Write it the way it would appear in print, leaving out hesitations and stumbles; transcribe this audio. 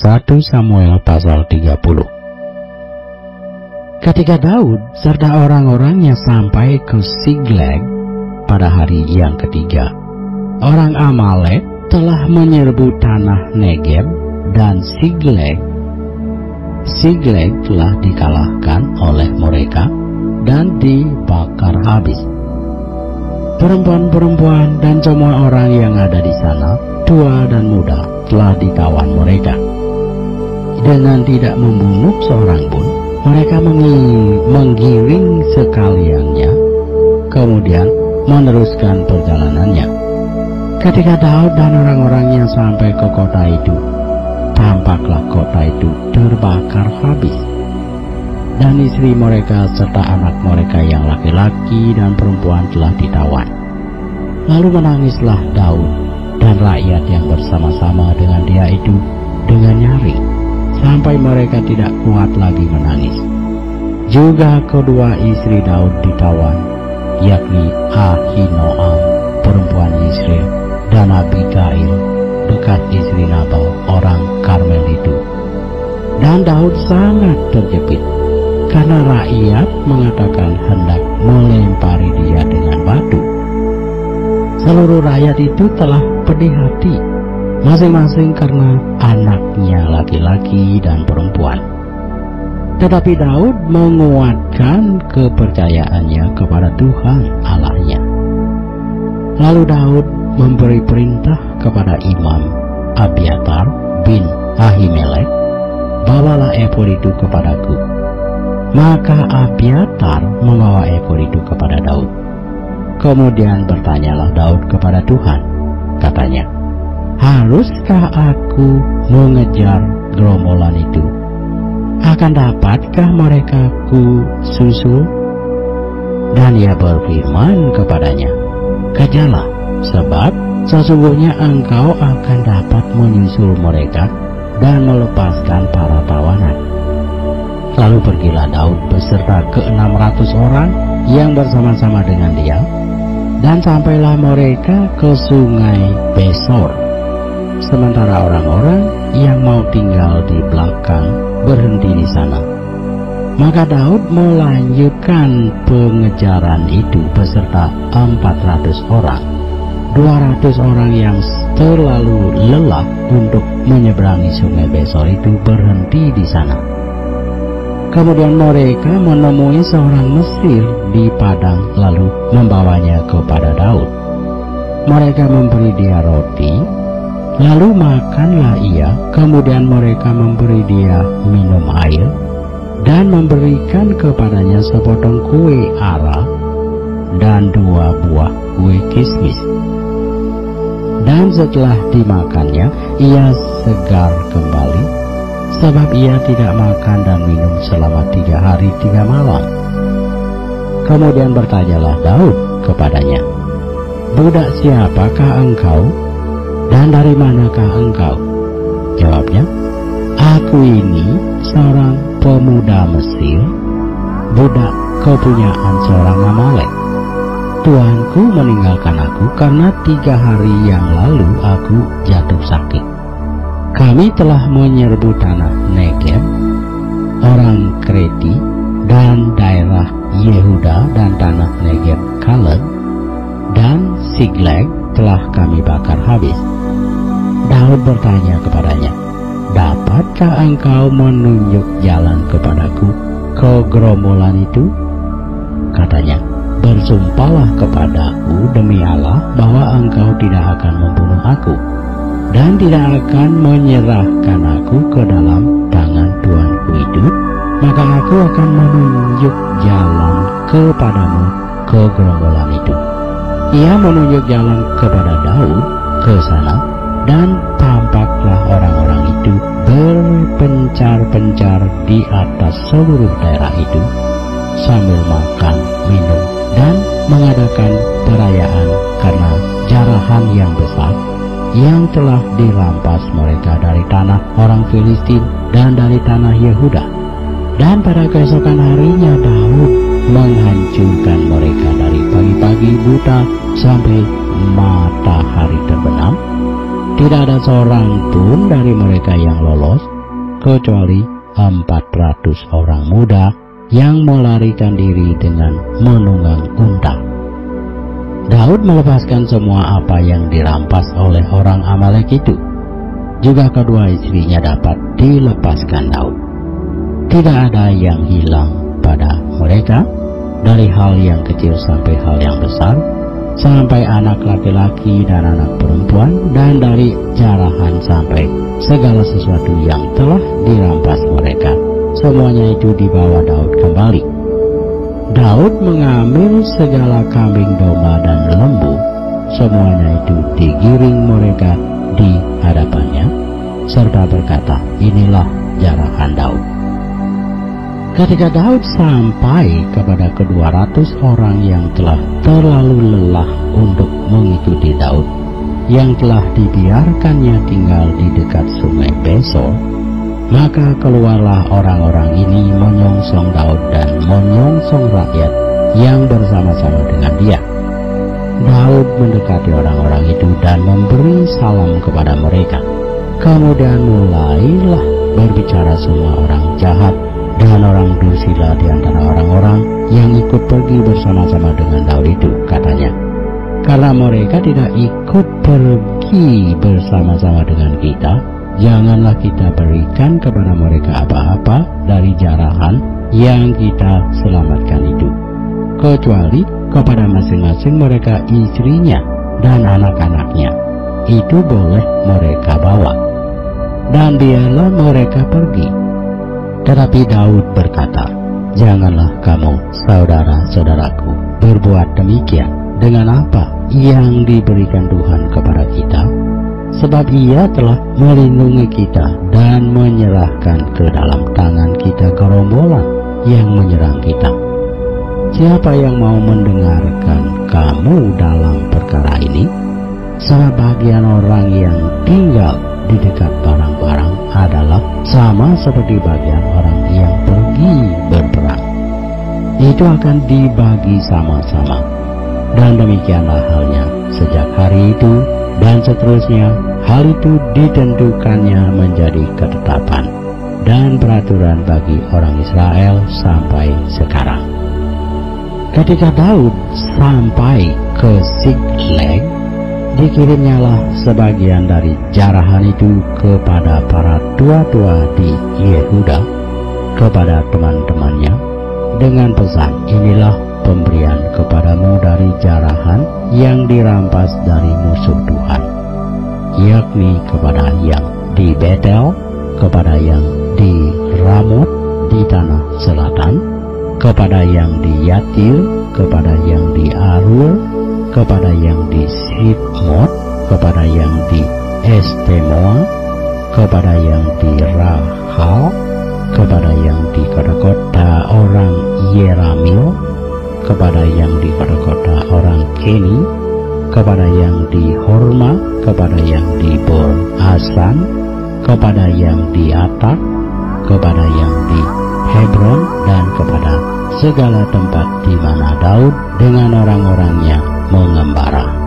1 Samuel pasal 30. Ketika Daud serta orang-orangnya sampai ke Siklag pada hari yang ketiga, orang Amalek telah menyerbu tanah Negeb dan Siklag telah dikalahkan oleh mereka dan dibakar habis. Perempuan-perempuan dan semua orang yang ada di sana, tua dan muda, telah ditawan mereka. Dengan tidak membunuh seorang pun, mereka menggiring sekaliannya, kemudian meneruskan perjalanannya. Ketika Daud dan orang-orangnya sampai ke kota itu, tampaklah kota itu terbakar habis, dan istri mereka serta anak mereka yang laki-laki dan perempuan telah ditawan. Lalu menangislah Daud dan rakyat yang bersama-sama dengan dia itu dengan nyaring, sampai mereka tidak kuat lagi menangis. Juga kedua istri Daud ditawan, yakni Ahinoam perempuan Yisrael dan Abigail bekas istri Nabal orang Karmel itu. Dan Daud sangat terjepit karena rakyat mengatakan hendak melempari dia dengan batu. Seluruh rakyat itu telah pedih hati, masing-masing karena anaknya laki-laki dan perempuan. Tetapi Daud menguatkan kepercayaannya kepada Tuhan Allahnya. Lalu Daud memberi perintah kepada imam Abiatar bin Ahimelek, "Bawalah efod itu kepadaku." Maka Abiatar membawa efod itu kepada Daud. Kemudian bertanyalah Daud kepada Tuhan, katanya, "Haruskah aku mengejar gerombolan itu? Akan dapatkah mereka ku susul?" Dan ia berfirman kepadanya, "Kejarlah, sebab sesungguhnya engkau akan dapat menyusul mereka dan melepaskan para tawanan." Lalu pergilah Daud beserta ke-600 orang yang bersama-sama dengan dia, dan sampailah mereka ke sungai Besor. Sementara orang-orang yang mau tinggal di belakang berhenti di sana. Maka Daud melanjutkan pengejaran itu beserta 400 orang. 200 orang yang terlalu lelah untuk menyeberangi sungai Besor itu berhenti di sana. Kemudian mereka menemui seorang Mesir di padang, lalu membawanya kepada Daud. Mereka memberi dia roti, lalu makanlah ia. Kemudian mereka memberi dia minum air dan memberikan kepadanya sepotong kue ara dan 2 buah kue kismis. Dan setelah dimakannya, ia segar kembali, sebab ia tidak makan dan minum selama 3 hari 3 malam. Kemudian bertanyalah Daud kepadanya, "Budak siapakah engkau dan dari manakah engkau?" Jawabnya, "Aku ini seorang pemuda Mesir, budak kepunyaan seorang Amalek. Tuanku meninggalkan aku karena 3 hari yang lalu aku jatuh sakit. Kami telah menyerbu tanah Negeb, orang Kreti, dan daerah Yehuda dan tanah Negeb Kaleb, dan Siklag telah kami bakar habis." Daud bertanya kepadanya, "Dapatkah engkau menunjuk jalan kepadaku ke gerombolan itu?" Katanya, "Bersumpahlah kepadaku demi Allah bahwa engkau tidak akan membunuh aku dan tidak akan menyerahkan aku ke dalam tangan tuanku hidup, maka aku akan menunjuk jalan kepadamu ke gerombolan itu." Ia menunjuk jalan kepada Daud ke sana, dan tampaklah orang-orang itu berpencar-pencar di atas seluruh daerah itu sambil makan, minum, dan mengadakan perayaan karena jarahan yang besar yang telah dirampas mereka dari tanah orang Filistin dan dari tanah Yehuda. Dan pada keesokan harinya Daud menghancurkan mereka dari pagi-pagi buta sampai matahari terbenam. Tidak ada seorang pun dari mereka yang lolos kecuali 400 orang muda yang melarikan diri dengan menunggang unta. Daud melepaskan semua apa yang dirampas oleh orang Amalek itu. Juga kedua istrinya dapat dilepaskan Daud. Tidak ada yang hilang pada mereka, dari hal yang kecil sampai hal yang besar, sampai anak laki-laki dan anak perempuan, dan dari jarahan sampai segala sesuatu yang telah dirampas mereka. Semuanya itu dibawa Daud kembali. Daud mengambil segala kambing domba dan lembu, semuanya itu digiring mereka di hadapannya, serta berkata, inilah jarahan Daud. Ketika Daud sampai kepada ke-200 orang yang telah terlalu lelah untuk mengikuti Daud, yang telah dibiarkannya tinggal di dekat sungai Besor, maka keluarlah orang-orang ini menyongsong Daud dan menyongsong rakyat yang bersama-sama dengan dia. Daud mendekati orang-orang itu dan memberi salam kepada mereka. Kemudian mulailah berbicara semua orang jahat dan orang dursila di antara orang-orang yang ikut pergi bersama-sama dengan Daud itu, katanya, karena mereka tidak ikut pergi bersama-sama dengan kita, janganlah kita berikan kepada mereka apa-apa dari jarahan yang kita selamatkan itu, kecuali kepada masing-masing mereka istrinya dan anak-anaknya. Itu boleh mereka bawa, dan biarlah mereka pergi. Tetapi Daud berkata, janganlah kamu, saudara-saudaraku, berbuat demikian dengan apa yang diberikan Tuhan kepada kita, sebab Ia telah melindungi kita dan menyerahkan ke dalam tangan kita gerombolan yang menyerang kita. Siapa yang mau mendengarkan kamu dalam perkara ini? Sebagian orang yang tinggal di dekat barang-barang adalah sama seperti bagian orang yang pergi berperang. Itu akan dibagi sama-sama. Dan demikianlah halnya sejak hari itu dan seterusnya, hal itu ditentukannya menjadi ketetapan dan peraturan bagi orang Israel sampai sekarang. Ketika Daud sampai ke Siklag, dikirimnyalah sebagian dari jarahan itu kepada para tua-tua di Yehuda, kepada teman-temannya, dengan pesan, inilah pemberian kepadamu dari jarahan yang dirampas dari musuh Tuhan, yakni kepada yang di Betel, kepada yang di Ramot di tanah selatan, kepada yang di Yatir, kepada yang di Arur, kepada yang di Sibmot, kepada yang di Estemoa, kepada yang di Rahal, kepada yang di kota-kota orang Yeramil, kepada yang di kota-kota orang Keni, kepada yang di Horma, kepada yang di Bor Asan, kepada yang di Atak, kepada yang di Hebron, dan kepada segala tempat di mana Daud dengan orang-orangnya mengembara.